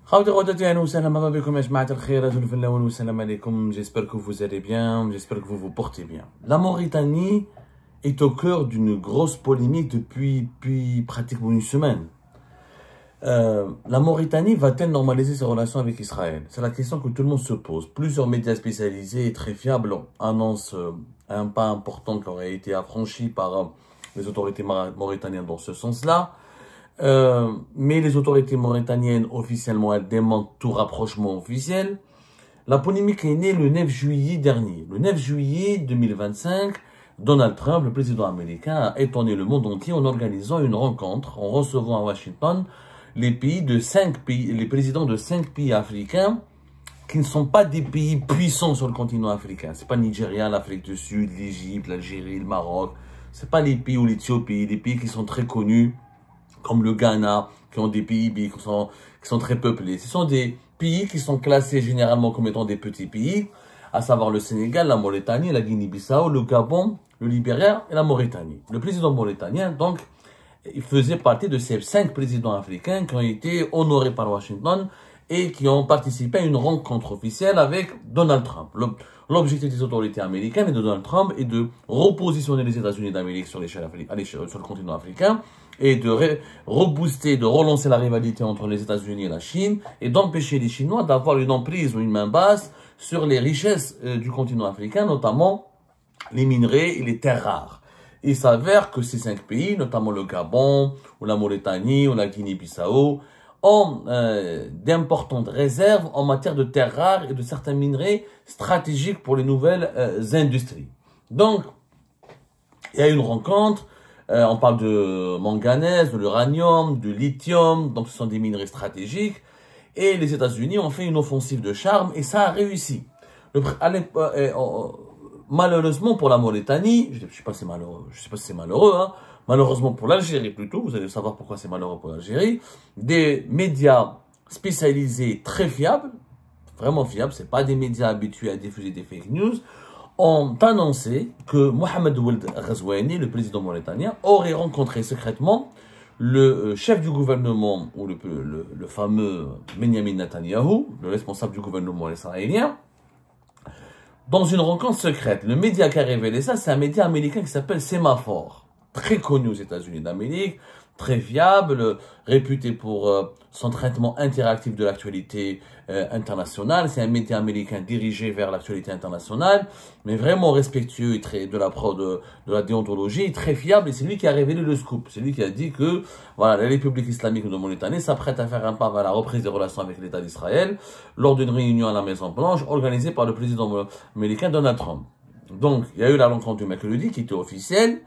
J'espère que vous allez bien, j'espère que vous vous portez bien. La Mauritanie est au cœur d'une grosse polémique depuis pratiquement une semaine. La Mauritanie va-t-elle normaliser ses relations avec Israël? C'est la question que tout le monde se pose. Plusieurs médias spécialisés et très fiables annoncent un pas important qui aurait été affranchi par les autorités mauritaniennes dans ce sens-là. Mais les autorités mauritaniennes, officiellement, elles démentent tout rapprochement officiel. La polémique est née le 9 juillet dernier. Le 9 juillet 2025, Donald Trump, le président américain, a étonné le monde entier en organisant une rencontre, en recevant à Washington les présidents de 5 pays africains qui ne sont pas des pays puissants sur le continent africain. C'est pas Nigeria, l'Afrique du Sud, l'Égypte, l'Algérie, le Maroc. C'est pas les pays ou l'Éthiopie, des pays qui sont très connus, comme le Ghana, qui ont des PIB qui sont très peuplés. Ce sont des pays qui sont classés généralement comme étant des petits pays, à savoir le Sénégal, la Mauritanie, la Guinée-Bissau, le Gabon, le Libéria et la Mauritanie. Le président mauritanien, donc, il faisait partie de ces 5 présidents africains qui ont été honorés par Washington et qui ont participé à une rencontre officielle avec Donald Trump. L'objectif des autorités américaines et de Donald Trump est de repositionner les États-Unis d'Amérique sur le continent africain et de rebooster, de relancer la rivalité entre les États-Unis et la Chine et d'empêcher les Chinois d'avoir une emprise ou une main basse sur les richesses du continent africain, notamment les minerais et les terres rares. Il s'avère que ces 5 pays, notamment le Gabon, ou la Mauritanie, ou la Guinée-Bissau, ont d'importantes réserves en matière de terres rares et de certains minerais stratégiques pour les nouvelles industries. Donc, il y a une rencontre, on parle de manganèse, de l'uranium, du lithium, donc ce sont des minerais stratégiques, et les États-Unis ont fait une offensive de charme et ça a réussi. Malheureusement pour la Mauritanie, je sais pas si c'est malheureux, hein, malheureusement pour l'Algérie plutôt, vous allez savoir pourquoi c'est malheureux pour l'Algérie, des médias spécialisés très fiables, vraiment fiables, c'est pas des médias habitués à diffuser des fake news, ont annoncé que Mohamed Ould Ghazouani, le président mauritanien, aurait rencontré secrètement le chef du gouvernement, ou le fameux Benyamin Netanyahou, le responsable du gouvernement israélien, dans une rencontre secrète. Le média qui a révélé ça, c'est un média américain qui s'appelle Semaphore, très connu aux États-Unis d'Amérique, très fiable, réputé pour son traitement interactif de l'actualité internationale. C'est un média américain dirigé vers l'actualité internationale, mais vraiment respectueux et très de la déontologie, très fiable. Et c'est lui qui a révélé le scoop. C'est lui qui a dit que voilà, la République islamique de Mauritanie s'apprête à faire un pas vers la reprise des relations avec l'État d'Israël lors d'une réunion à la Maison Blanche organisée par le président américain Donald Trump. Donc, il y a eu la rencontre du mercredi qui était officielle.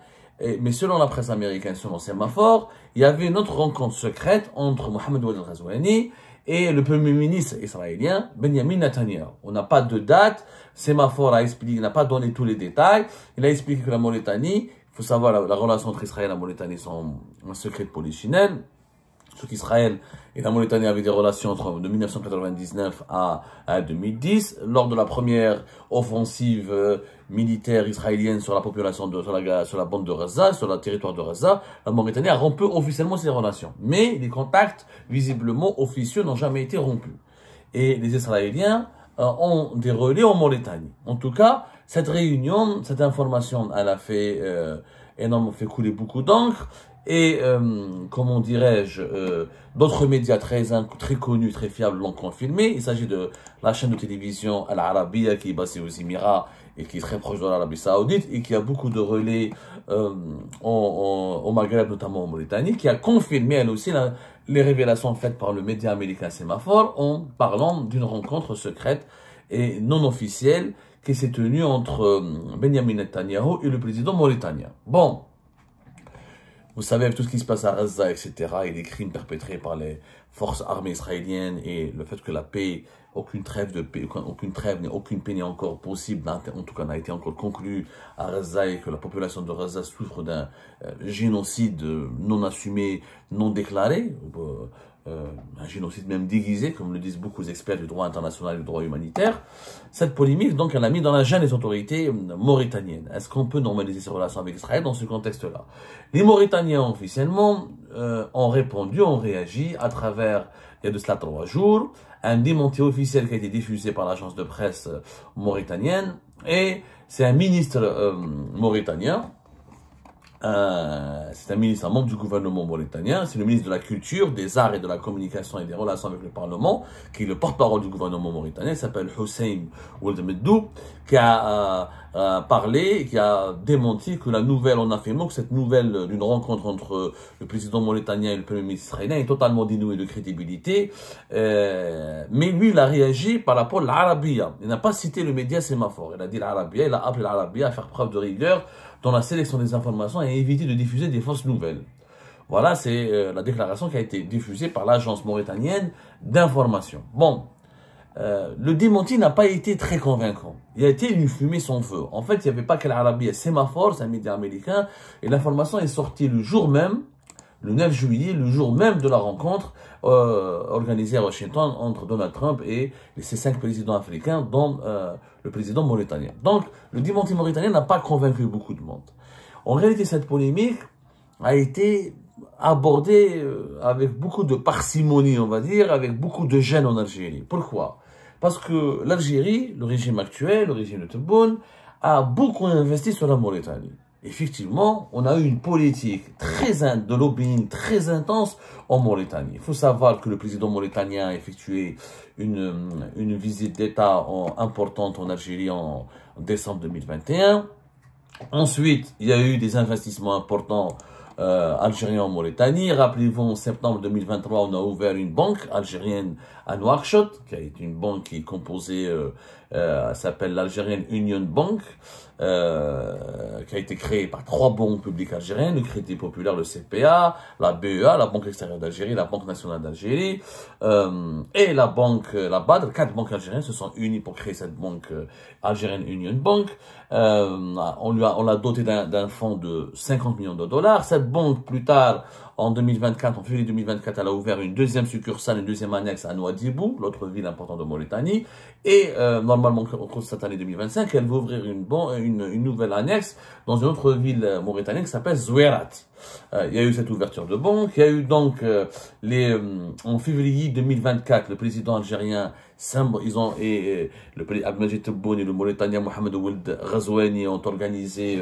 Mais selon la presse américaine, selon Semaphore, il y avait une autre rencontre secrète entre Mohamed Ould Ghazouani et le premier ministre israélien, Benyamin Netanyahu. On n'a pas de date. Semaphore a expliqué, il n'a pas donné tous les détails. Il a expliqué que la Mauritanie, il faut savoir, la relation entre Israël et la Mauritanie sont un secret de polichinelle. Sauf qu'Israël et la Mauritanie avaient des relations de 1999 à 2010. Lors de la première offensive militaire israélienne sur la population sur la bande de Gaza, sur le territoire de Gaza, la Mauritanie a rompu officiellement ses relations. Mais les contacts, visiblement officieux, n'ont jamais été rompus. Et les Israéliens ont des relais en Mauritanie. En tout cas, cette réunion, cette information, elle a fait fait couler beaucoup d'encre. Et, comment dirais-je, d'autres médias très connus, très fiables l'ont confirmé. Il s'agit de la chaîne de télévision Al Arabiya qui est basée aux Émirats et qui est très proche de l'Arabie Saoudite et qui a beaucoup de relais au Maghreb, notamment en Mauritanie, qui a confirmé elle aussi les révélations faites par le média américain Semaphore en parlant d'une rencontre secrète et non officielle qui s'est tenue entre Benyamin Netanyahou et le président mauritanien. Bon. Vous savez, avec tout ce qui se passe à Gaza, etc., et les crimes perpétrés par les forces armées israéliennes et le fait que la paix, aucune trêve, aucune paix n'est encore possible, en tout cas n'a été encore conclue à Gaza et que la population de Gaza souffre d'un génocide non assumé, non déclaré. un génocide même déguisé, comme le disent beaucoup d'experts du droit international et du droit humanitaire. Cette polémique, donc, elle a mis dans la gêne les autorités mauritaniennes. Est-ce qu'on peut normaliser ces relations avec Israël dans ce contexte-là? Les Mauritaniens, officiellement, ont répondu, ont réagi à travers, il y a de cela 3 jours, un démenti officiel qui a été diffusé par l'agence de presse mauritanienne, et c'est un ministre mauritanien, c'est un ministre, un membre du gouvernement mauritanien, c'est le ministre de la Culture, des Arts et de la Communication et des Relations avec le Parlement, qui est le porte-parole du gouvernement mauritanien, il s'appelle Hussein Ould Meddou, qui a parlé, qui a démenti que la nouvelle, on a fait que cette nouvelle d'une rencontre entre le président mauritanien et le premier ministre israélien est totalement dénuée de crédibilité, mais lui, il a réagi par rapport à l'Arabia. Il n'a pas cité le média sémaphore, il a dit l'Arabia, il a appelé l'Arabia à faire preuve de rigueur dans la sélection des informations et éviter de diffuser des fausses nouvelles. Voilà, c'est la déclaration qui a été diffusée par l'agence mauritanienne d'information. Bon, le démenti n'a pas été très convaincant. Il a été une fumée sans feu. En fait, il n'y avait pas que l'Arabie sémaphore, c'est un média américain, et l'information est sortie le jour même, le 9 juillet, le jour même de la rencontre organisée à Washington entre Donald Trump et ces 5 présidents africains, dont le président mauritanien. Donc, le démenti mauritanien n'a pas convaincu beaucoup de monde. En réalité, cette polémique a été abordée avec beaucoup de parcimonie, on va dire, avec beaucoup de gêne en Algérie. Pourquoi? Parce que l'Algérie, le régime actuel, le régime de Tebboune, a beaucoup investi sur la Mauritanie. Effectivement, on a eu une politique de lobbying très intense en Mauritanie. Il faut savoir que le président mauritanien a effectué une visite d'État importante en Algérie en décembre 2021. Ensuite, il y a eu des investissements importants algériens en Mauritanie. Rappelez-vous, en septembre 2023, on a ouvert une banque algérienne à Nouakchott, qui a été une banque qui est composée, s'appelle l'Algerian Union Bank, qui a été créée par 3 banques publiques algériennes, le Crédit Populaire, le CPA, la BEA, la Banque extérieure d'Algérie, la Banque nationale d'Algérie, et la BAD. 4 banques algériennes se sont unies pour créer cette banque Algerian Union Bank. On l'a doté d'un fonds de 50 millions de dollars. Cette banque, plus tard, en février 2024, elle a ouvert une deuxième succursale, une deuxième annexe à Nouadhibou, l'autre ville importante de Mauritanie. Et normalement, au cours de cette année 2025, elle va ouvrir une nouvelle annexe dans une autre ville mauritanienne qui s'appelle Zouérat. Il y a eu cette ouverture de banque. Il y a eu donc en février 2024, le président algérien le Abdelmadjid Tebboune et le Mauritanien Mohamed Ould Ghazouani ont organisé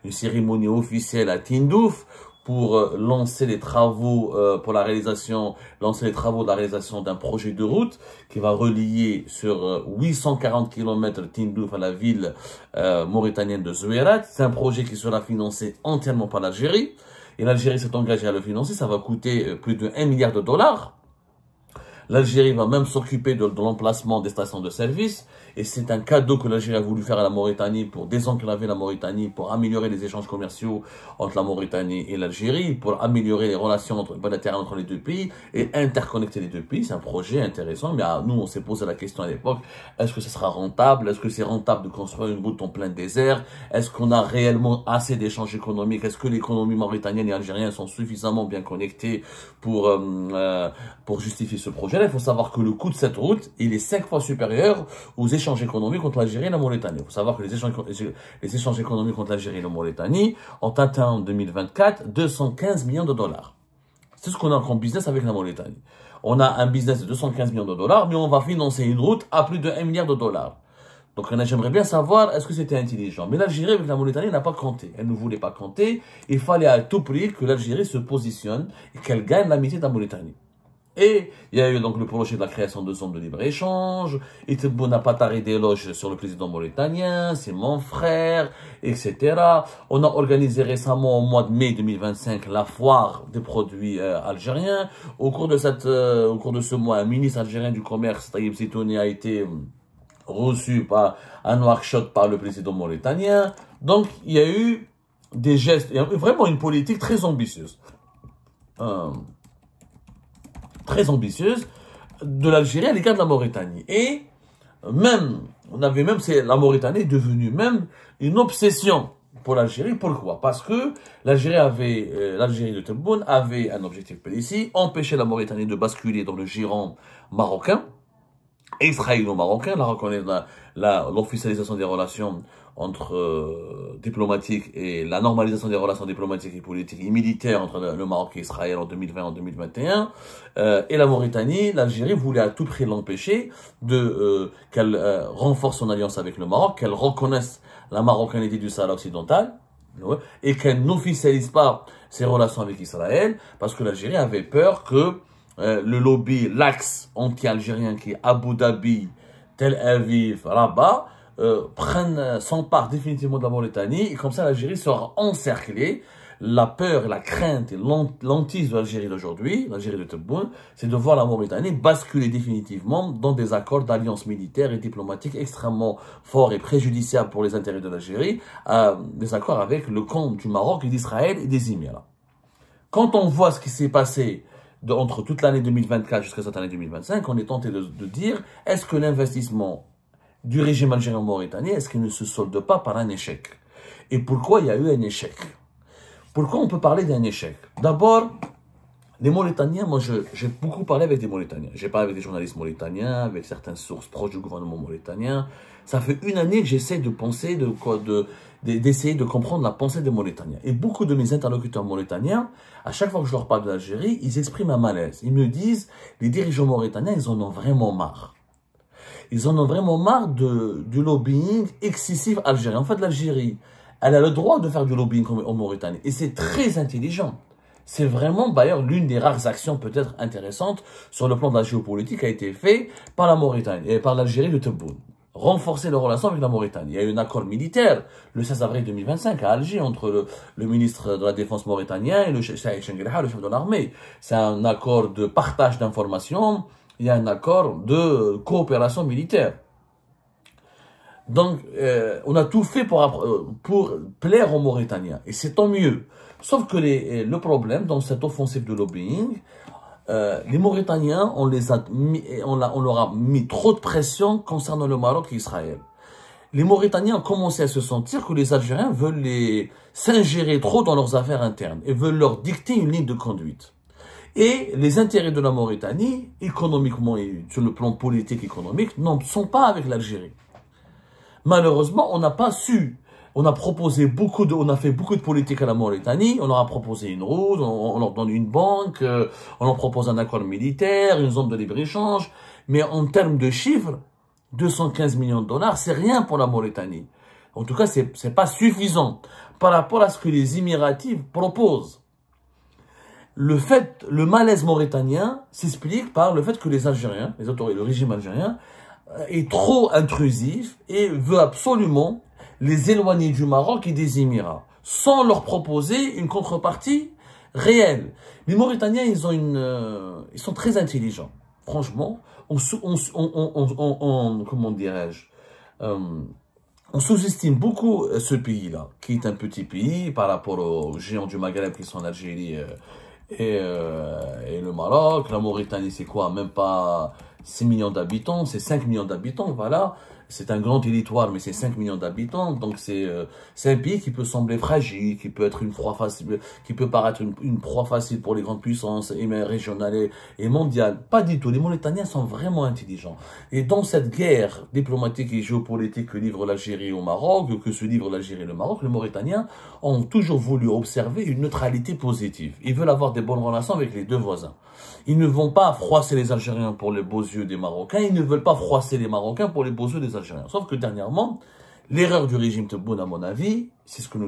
une cérémonie officielle à Tindouf pour lancer les travaux de la réalisation d'un projet de route qui va relier sur 840 km Tindouf à la ville mauritanienne de Zouérat. C'est un projet qui sera financé entièrement par l'Algérie. Et l'Algérie s'est engagée à le financer. Ça va coûter plus de 1 milliard de dollars. L'Algérie va même s'occuper de l'emplacement des stations de service. Et c'est un cadeau que l'Algérie a voulu faire à la Mauritanie pour désenclaver la Mauritanie, pour améliorer les échanges commerciaux entre la Mauritanie et l'Algérie, pour améliorer les relations monétaires entre les deux pays et interconnecter les deux pays. C'est un projet intéressant, mais nous, on s'est posé la question à l'époque, est-ce que ce sera rentable? Est-ce que c'est rentable de construire une route en plein désert? Est-ce qu'on a réellement assez d'échanges économiques? Est-ce que l'économie mauritanienne et algérienne sont suffisamment bien connectées pour justifier ce projet-là? Il faut savoir que le coût de cette route, il est 5 fois supérieur aux échanges économiques entre l'Algérie et la Mauritanie. Il faut savoir que les échanges économiques entre l'Algérie et la Mauritanie ont atteint en 2024 215 millions de dollars. C'est ce qu'on a comme business avec la Mauritanie. On a un business de 215 millions de dollars, mais on va financer une route à plus de 1 milliard de dollars. Donc j'aimerais bien savoir, est-ce que c'était intelligent? Mais l'Algérie avec la Mauritanie n'a pas compté. Elle ne voulait pas compter. Il fallait à tout prix que l'Algérie se positionne et qu'elle gagne l'amitié de la Mauritanie. Et il y a eu donc le projet de la création de zones de libre-échange. Et Tebboune n'a pas taré d'éloges sur le président mauritanien, c'est mon frère, etc. On a organisé récemment, au mois de mai 2025, la foire des produits algériens. Au cours de ce mois, un ministre algérien du commerce, Taïb Zitouni, a été reçu à Nouakchott par le président mauritanien. Donc, il y a eu des gestes, il y a vraiment une politique très ambitieuse. De l'Algérie à l'égard de la Mauritanie. Et même, la Mauritanie est devenue même une obsession pour l'Algérie. Pourquoi? Parce que l'Algérie de Tebboune avait un objectif précis, empêcher la Mauritanie de basculer dans le giron marocain, israélo-marocain, l'officialisation des relations entre diplomatiques et la normalisation des relations diplomatiques et politiques et militaires entre le Maroc et Israël en 2020 en 2021, et la Mauritanie, l'Algérie voulait à tout prix l'empêcher qu'elle renforce son alliance avec le Maroc, qu'elle reconnaisse la marocanité du Sahara occidental, et qu'elle n'officialise pas ses relations avec Israël, parce que l'Algérie avait peur que le lobby, l'axe anti-algérien qui est Abu Dhabi, Tel Aviv, Rabat, s'empare définitivement de la Mauritanie, et comme ça l'Algérie sera encerclée. La peur, la crainte et l'hantise de l'Algérie d'aujourd'hui, l'Algérie de Tebboune, c'est de voir la Mauritanie basculer définitivement dans des accords d'alliance militaire et diplomatique extrêmement forts et préjudiciables pour les intérêts de l'Algérie, des accords avec le camp du Maroc et d'Israël et des Émirats. Quand on voit ce qui s'est passé entre toute l'année 2024 jusqu'à cette année 2025, on est tenté de dire, est-ce que l'investissement du régime algérien en Mauritanie, est-ce qu'il ne se solde pas par un échec? Et pourquoi il y a eu un échec? Pourquoi on peut parler d'un échec? D'abord, les Mauritaniens, moi j'ai beaucoup parlé avec des Mauritaniens. J'ai parlé avec des journalistes mauritaniens, avec certaines sources proches du gouvernement mauritanien. Ça fait une année que j'essaie de penser, d'essayer de comprendre la pensée des Mauritaniens. Et beaucoup de mes interlocuteurs mauritaniens, à chaque fois que je leur parle de l'Algérie, ils expriment un malaise. Ils me disent, les dirigeants mauritaniens, ils en ont vraiment marre. Ils en ont vraiment marre du lobbying excessif algérien. En fait, l'Algérie, elle a le droit de faire du lobbying en Mauritanie. Et c'est très intelligent. C'est vraiment, d'ailleurs, l'une des rares actions peut-être intéressantes sur le plan de la géopolitique qui a été faite par la Mauritanie et par l'Algérie de Tebboune. Renforcer les relations avec la Mauritanie. Il y a eu un accord militaire le 16 avril 2025 à Alger entre le ministre de la Défense mauritanien et le chef de l'armée. C'est un accord de partage d'informations. Il y a un accord de coopération militaire. Donc, on a tout fait pour plaire aux Mauritaniens. Et c'est tant mieux. Sauf que le problème dans cette offensive de lobbying, les Mauritaniens, on leur a mis trop de pression concernant le Maroc et Israël. Les Mauritaniens ont commencé à se sentir que les Algériens veulent s'ingérer trop dans leurs affaires internes et veulent leur dicter une ligne de conduite. Et les intérêts de la Mauritanie, économiquement et sur le plan politique économique, ne sont pas avec l'Algérie. Malheureusement, on n'a pas su. On a fait beaucoup de politique à la Mauritanie. On leur a proposé une route, on leur donne une banque, on leur propose un accord militaire, une zone de libre-échange. Mais en termes de chiffres, 215 millions de dollars, c'est rien pour la Mauritanie. En tout cas, c'est pas suffisant par rapport à ce que les Émiratis proposent. Le malaise mauritanien s'explique par le fait que les Algériens, les autorités, le régime algérien, est trop intrusif et veut absolument les éloigner du Maroc et des Émirats, sans leur proposer une contrepartie réelle. Les Mauritaniens, ils sont très intelligents. Franchement, comment dirais-je, on sous-estime beaucoup ce pays-là, qui est un petit pays par rapport aux géants du Maghreb qui sont l'Algérie et le Maroc. La Mauritanie, c'est quoi? Même pas 6 millions d'habitants, c'est 5 millions d'habitants, voilà. C'est un grand territoire, mais c'est 5 millions d'habitants. Donc, c'est un pays qui peut sembler fragile, qui peut être une proie facile, qui peut paraître une proie facile pour les grandes puissances régionales et mondiales. Pas du tout. Les Mauritaniens sont vraiment intelligents. Et dans cette guerre diplomatique et géopolitique que livre l'Algérie au Maroc, que se livre l'Algérie et le Maroc, les Mauritaniens ont toujours voulu observer une neutralité positive. Ils veulent avoir des bonnes relations avec les deux voisins. Ils ne vont pas froisser les Algériens pour les beaux yeux des Marocains. Ils ne veulent pas froisser les Marocains pour les beaux yeux des Algériens. Sauf que dernièrement, l'erreur du régime Tebboune, à mon avis, c'est ce que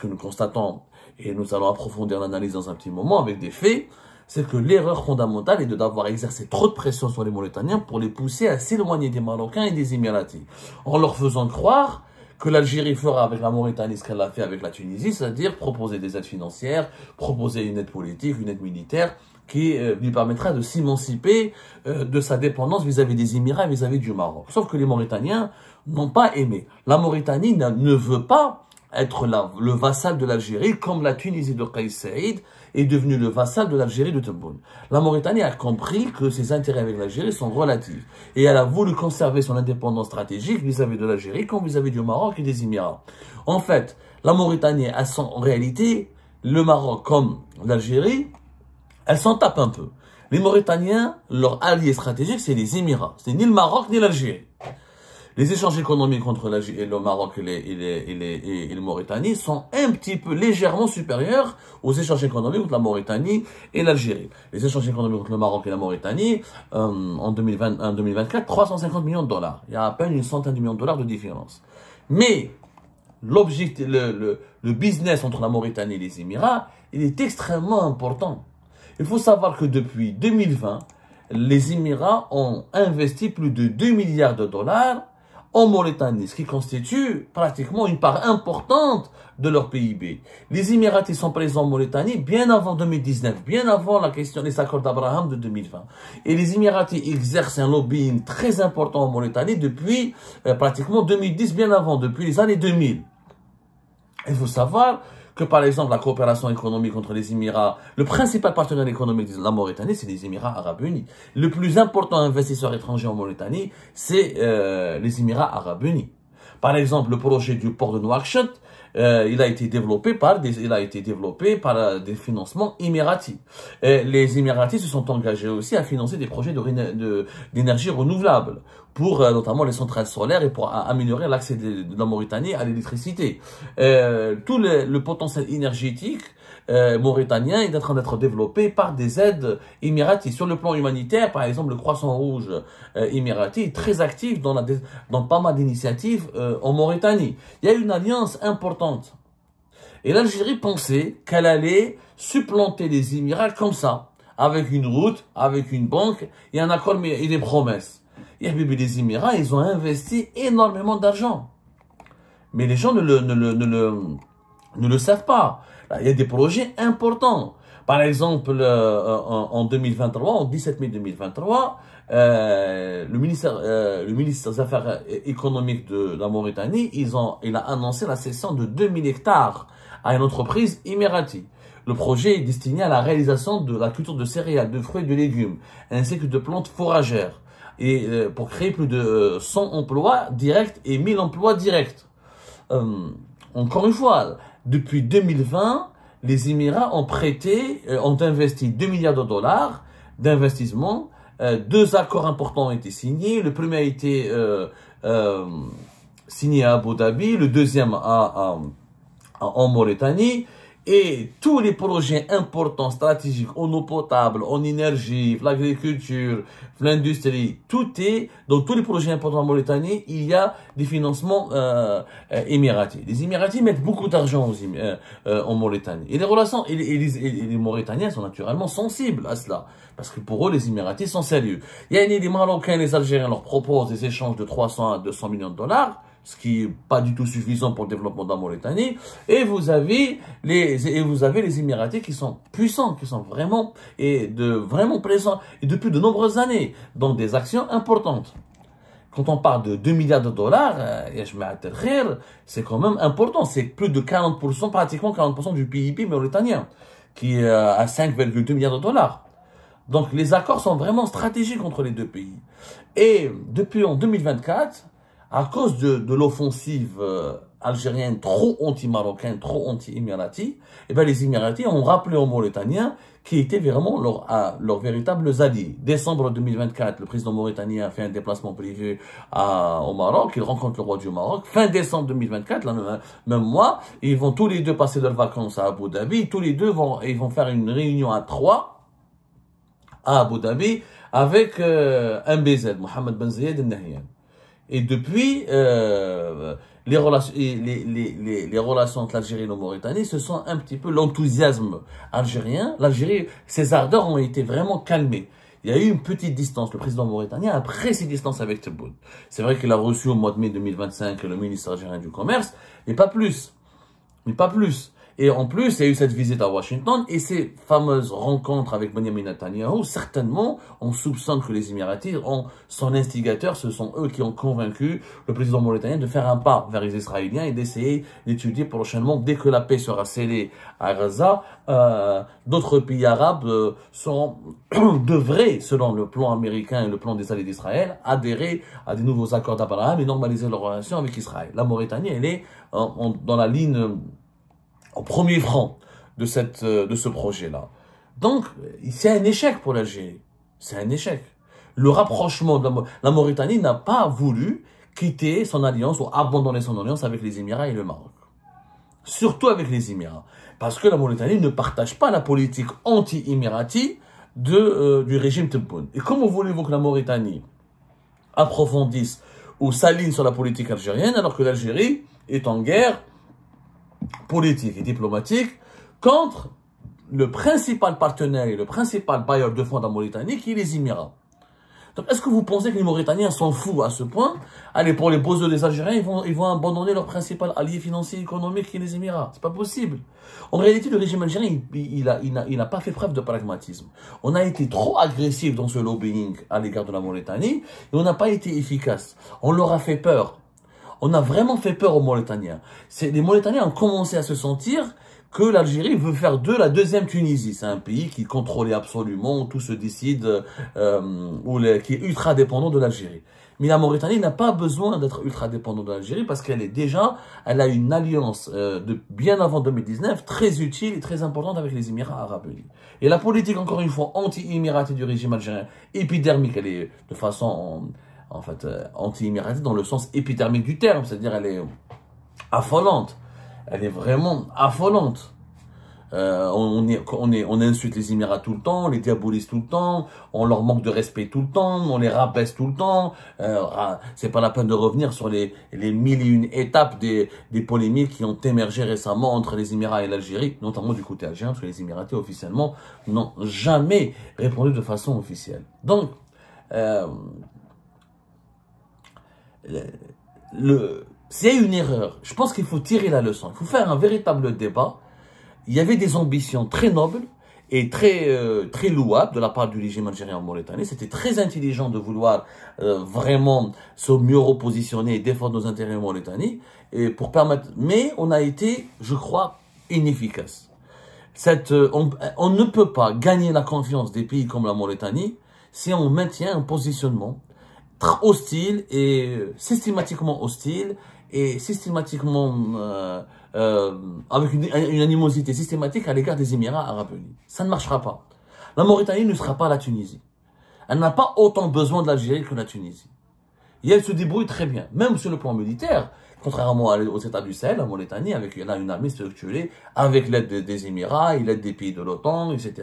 nous constatons et nous allons approfondir l'analyse dans un petit moment avec des faits, c'est que l'erreur fondamentale est d'avoir exercé trop de pression sur les Mauritaniens pour les pousser à s'éloigner des Marocains et des Émiratis, en leur faisant croire que l'Algérie fera avec la Mauritanie ce qu'elle a fait avec la Tunisie, c'est-à-dire proposer des aides financières, proposer une aide politique, une aide militaire, qui lui permettra de s'émanciper de sa dépendance vis-à-vis des Émirats et vis-à-vis du Maroc. Sauf que les Mauritaniens n'ont pas aimé. La Mauritanie ne veut pas être le vassal de l'Algérie, comme la Tunisie de Kais Saïd est devenue le vassal de l'Algérie de Tebboune. La Mauritanie a compris que ses intérêts avec l'Algérie sont relatifs et elle a voulu conserver son indépendance stratégique vis-à-vis de l'Algérie comme vis-à-vis du Maroc et des Émirats. En fait, la Mauritanie, en réalité, le Maroc comme l'Algérie, elle s'en tape un peu. Les Mauritaniens, leur allié stratégique, c'est les Émirats. C'est ni le Maroc ni l'Algérie. Les échanges économiques entre le Maroc et les Mauritanie sont un petit peu légèrement supérieurs aux échanges économiques entre la Mauritanie et l'Algérie. Les échanges économiques entre le Maroc et la Mauritanie, en 2024, 350 millions de dollars. Il y a à peine une centaine de millions de dollars de différence. Mais l'objectif, le business entre la Mauritanie et les Émirats, il est extrêmement important. Il faut savoir que depuis 2020, les Émirats ont investi plus de 2 milliards de dollars en Mauritanie, ce qui constitue pratiquement une part importante de leur PIB. Les Émiratis sont présents en Mauritanie bien avant 2019, bien avant la question des accords d'Abraham de 2020. Et les Émiratis exercent un lobbying très important en Mauritanie depuis pratiquement 2010, bien avant, depuis les années 2000. Il faut savoir que, par exemple, la coopération économique entre les Émirats, le principal partenaire économique de la Mauritanie, c'est les Émirats arabes unis. Le plus important investisseur étranger en Mauritanie, c'est les Émirats arabes unis. Par exemple, le projet du port de Nouakchott, il a été développé par des financements émiratis. Les Émiratis se sont engagés aussi à financer des projets d'énergie renouvelable, pour notamment les centrales solaires et pour améliorer l'accès de la Mauritanie à l'électricité. Tout le potentiel énergétique mauritanien est en train d'être développé par des aides émiratis. Sur le plan humanitaire, par exemple, le Croissant Rouge émirati est très actif dans pas mal d'initiatives en Mauritanie. Il y a une alliance importante. Et l'Algérie pensait qu'elle allait supplanter les Émirats comme ça, avec une route, avec une banque, et un accord et des promesses. Et les Émirats, ils ont investi énormément d'argent. Mais les gens ne le savent pas. Là, il y a des projets importants. Par exemple, en 2023, en 17 mai 2023, le ministère des Affaires économiques de la Mauritanie, il a annoncé la cession de 2000 hectares à une entreprise émirati. Le projet est destiné à la réalisation de la culture de céréales, de fruits et de légumes, ainsi que de plantes fourragères, et pour créer plus de 100 emplois directs et 1000 emplois directs. Encore une fois, depuis 2020, les Émirats ont investi 2 milliards de dollars d'investissement. 2 accords importants ont été signés. Le premier a été signé à Abu Dhabi, le deuxième en Mauritanie. Et tous les projets importants, stratégiques, en eau potable, en énergie, l'agriculture, l'industrie, dans tous les projets importants en Mauritanie, il y a des financements émiratis. Les Émiratis mettent beaucoup d'argent en Mauritanie. Et les Mauritaniens sont naturellement sensibles à cela. Parce que pour eux, les Émiratis sont sérieux. Il y a les Marocains et les Algériens leur proposent des échanges de 300 à 200 millions de dollars. Ce qui n'est pas du tout suffisant pour le développement de la Mauritanie. Et vous avez les Émiratis qui sont puissants, qui sont vraiment présents, et depuis de nombreuses années, dans des actions importantes. Quand on parle de 2 milliards de dollars, c'est quand même important. C'est plus de 40%, pratiquement 40% du PIB mauritanien, qui est à 5,2 milliards de dollars. Donc les accords sont vraiment stratégiques entre les deux pays. Et depuis en 2024, à cause de l'offensive algérienne trop anti-marocaine, trop anti-émirati, les Émiratis ont rappelé aux Mauritaniens qui étaient vraiment leurs véritables alliés. Décembre 2024, le président mauritanien a fait un déplacement privé au Maroc, il rencontre le roi du Maroc. Fin décembre 2024, même mois, ils vont tous les deux passer leurs vacances à Abu Dhabi. Tous les deux ils vont faire une réunion à 3 à Abu Dhabi avec MBZ, Mohamed Ben Zayed Al Nahyan. Et depuis, les relations entre l'Algérie et la Mauritanie, ce sont un petit peu l'enthousiasme algérien. L'Algérie, ses ardeurs ont été vraiment calmées. Il y a eu une petite distance. Le président mauritanien a pris ses distances avec Tebboune. C'est vrai qu'il a reçu au mois de mai 2025 le ministre algérien du Commerce, mais pas plus. Mais pas plus. Et en plus, il y a eu cette visite à Washington et ces fameuses rencontres avec Benjamin Netanyahu. Certainement, on soupçonne que les Émiratis sont instigateurs. Ce sont eux qui ont convaincu le président mauritanien de faire un pas vers les Israéliens et d'essayer d'étudier prochainement, dès que la paix sera scellée à Gaza, d'autres pays arabes devraient, selon le plan américain et le plan des alliés d'Israël, adhérer à des nouveaux accords d'Abraham et normaliser leurs relations avec Israël. La Mauritanie, elle est dans la ligne, au premier rang de ce projet-là. Donc, c'est un échec pour l'Algérie. C'est un échec. Le rapprochement de la Mauritanie n'a pas voulu quitter son alliance ou abandonner son alliance avec les Émirats et le Maroc. Surtout avec les Émirats. Parce que la Mauritanie ne partage pas la politique anti-émirati du régime Tebboune. Et comment voulez-vous que la Mauritanie approfondisse ou s'aligne sur la politique algérienne alors que l'Algérie est en guerre politique et diplomatique contre le principal partenaire et le principal bailleur de fonds de la Mauritanie qui est les Émirats. Donc, est-ce que vous pensez que les Mauritaniens s'en foutent à ce point? Allez, pour les beaux yeux des Algériens, ils vont abandonner leur principal allié financier et économique qui est les Émirats. C'est pas possible. En réalité, le régime algérien, il n'a pas fait preuve de pragmatisme. On a été trop agressif dans ce lobbying à l'égard de la Mauritanie et on n'a pas été efficace. On leur a fait peur. On a vraiment fait peur aux Mauritaniens. Les Mauritaniens ont commencé à se sentir que l'Algérie veut faire d'eux la deuxième Tunisie. C'est un pays qui est contrôlé absolument, où tout se décide, qui est ultra dépendant de l'Algérie. Mais la Mauritanie n'a pas besoin d'être ultra dépendante de l'Algérie parce elle a une alliance de bien avant 2019 très utile et très importante avec les Émirats arabes unis. Et la politique, encore une fois, anti-émiratie du régime algérien, épidermique, elle est de façon, anti-émiratie dans le sens épidermique du terme, c'est-à-dire elle est affolante. Elle est vraiment affolante. On insulte les Émirats tout le temps, on les diabolise tout le temps, on leur manque de respect tout le temps, on les rabaisse tout le temps. C'est pas la peine de revenir sur les mille et une étapes des polémiques qui ont émergé récemment entre les Émirats et l'Algérie, notamment du côté algérien, parce que les Émiratis officiellement n'ont jamais répondu de façon officielle. Donc, c'est une erreur. Je pense qu'il faut tirer la leçon. Il faut faire un véritable débat. Il y avait des ambitions très nobles et très louables de la part du régime algérien en Mauritanie. C'était très intelligent de vouloir vraiment se mieux repositionner et défendre nos intérêts en Mauritanie. Mais on a été, je crois, inefficace. On ne peut pas gagner la confiance des pays comme la Mauritanie si on maintient un positionnement hostile et systématiquement hostile et systématiquement avec une animosité systématique à l'égard des Émirats arabes unis. Ça ne marchera pas. La Mauritanie ne sera pas la Tunisie. Elle n'a pas autant besoin de l'Algérie que la Tunisie. Et elle se débrouille très bien, même sur le plan militaire. Contrairement aux États du Sahel, la Mauritanie, elle a une armée structurée avec l'aide des Émirats, l'aide des pays de l'OTAN, etc.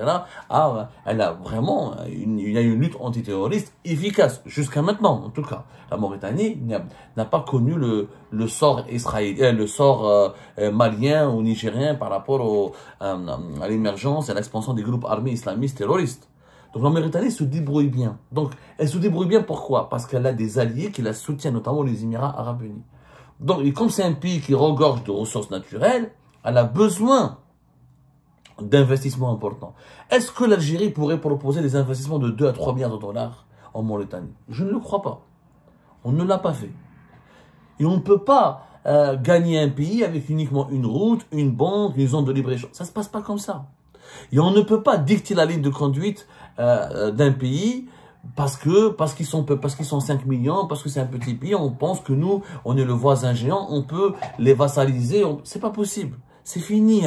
Elle a vraiment une lutte antiterroriste efficace, jusqu'à maintenant, en tout cas. La Mauritanie n'a pas connu le sort israélien, le sort malien ou nigérien par rapport à l'émergence et à l'expansion des groupes armés islamistes terroristes. Donc la Mauritanie se débrouille bien. Donc elle se débrouille bien pourquoi? Parce qu'elle a des alliés qui la soutiennent, notamment les Émirats arabes unis. Donc, et comme c'est un pays qui regorge de ressources naturelles, elle a besoin d'investissements importants. Est-ce que l'Algérie pourrait proposer des investissements de 2 à 3 milliards de dollars en Mauritanie? Je ne le crois pas. On ne l'a pas fait. Et on ne peut pas gagner un pays avec uniquement une route, une banque, une zone de libre-échange. Ça ne se passe pas comme ça. Et on ne peut pas dicter la ligne de conduite d'un pays parce qu'ils sont 5 millions, parce que c'est un petit pays, on pense que nous, on est le voisin géant, on peut les vassaliser, c'est pas possible. C'est fini.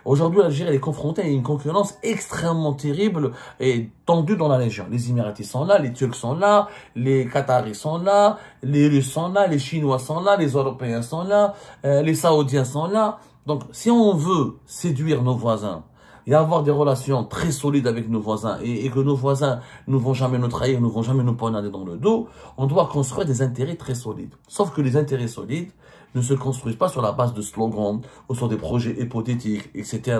Aujourd'hui, l'Algérie est confrontée à une concurrence extrêmement terrible et tendue dans la région. Les Émiratis sont là, les Turcs sont là, les Qataris sont là, les Russes sont là, les Chinois sont là, les Européens sont là, les Saoudiens sont là. Donc, si on veut séduire nos voisins, et avoir des relations très solides avec nos voisins et que nos voisins ne vont jamais nous trahir, ne vont jamais nous poignarder dans le dos, on doit construire des intérêts très solides. Sauf que les intérêts solides ne se construisent pas sur la base de slogans ou sur des projets hypothétiques, etc.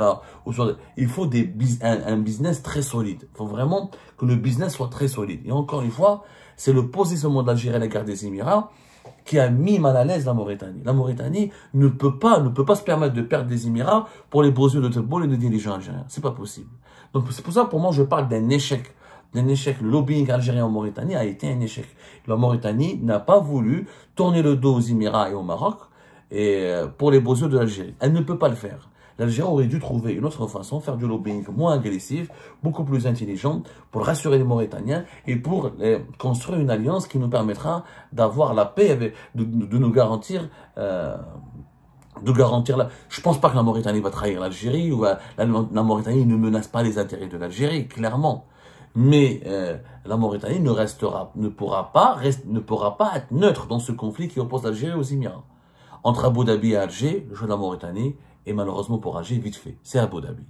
Il faut un business très solide. Il faut vraiment que le business soit très solide. Et encore une fois, c'est le positionnement de l'Algérie à l'égard des Émirats qui a mis mal à l'aise la Mauritanie. La Mauritanie ne peut pas se permettre de perdre des Émirats pour les beaux yeux de Tebboune et de dirigeants algériens. C'est pas possible. Donc c'est pour ça, pour moi, je parle d'un échec. D'un échec. Le lobbying algérien en Mauritanie a été un échec. La Mauritanie n'a pas voulu tourner le dos aux Émirats et au Maroc pour les beaux yeux de l'Algérie. Elle ne peut pas le faire. L'Algérie aurait dû trouver une autre façon, faire du lobbying moins agressif, beaucoup plus intelligent, pour rassurer les Mauritaniens et pour construire une alliance qui nous permettra d'avoir la paix, de nous garantir Je pense pas que la Mauritanie va trahir l'Algérie, ou la Mauritanie ne menace pas les intérêts de l'Algérie, clairement. Mais la Mauritanie ne pourra pas être neutre dans ce conflit qui oppose l'Algérie aux Émirats. Entre Abu Dhabi et Alger, le choix de la Mauritanie est malheureusement pour Alger vite fait. C'est Abu Dhabi.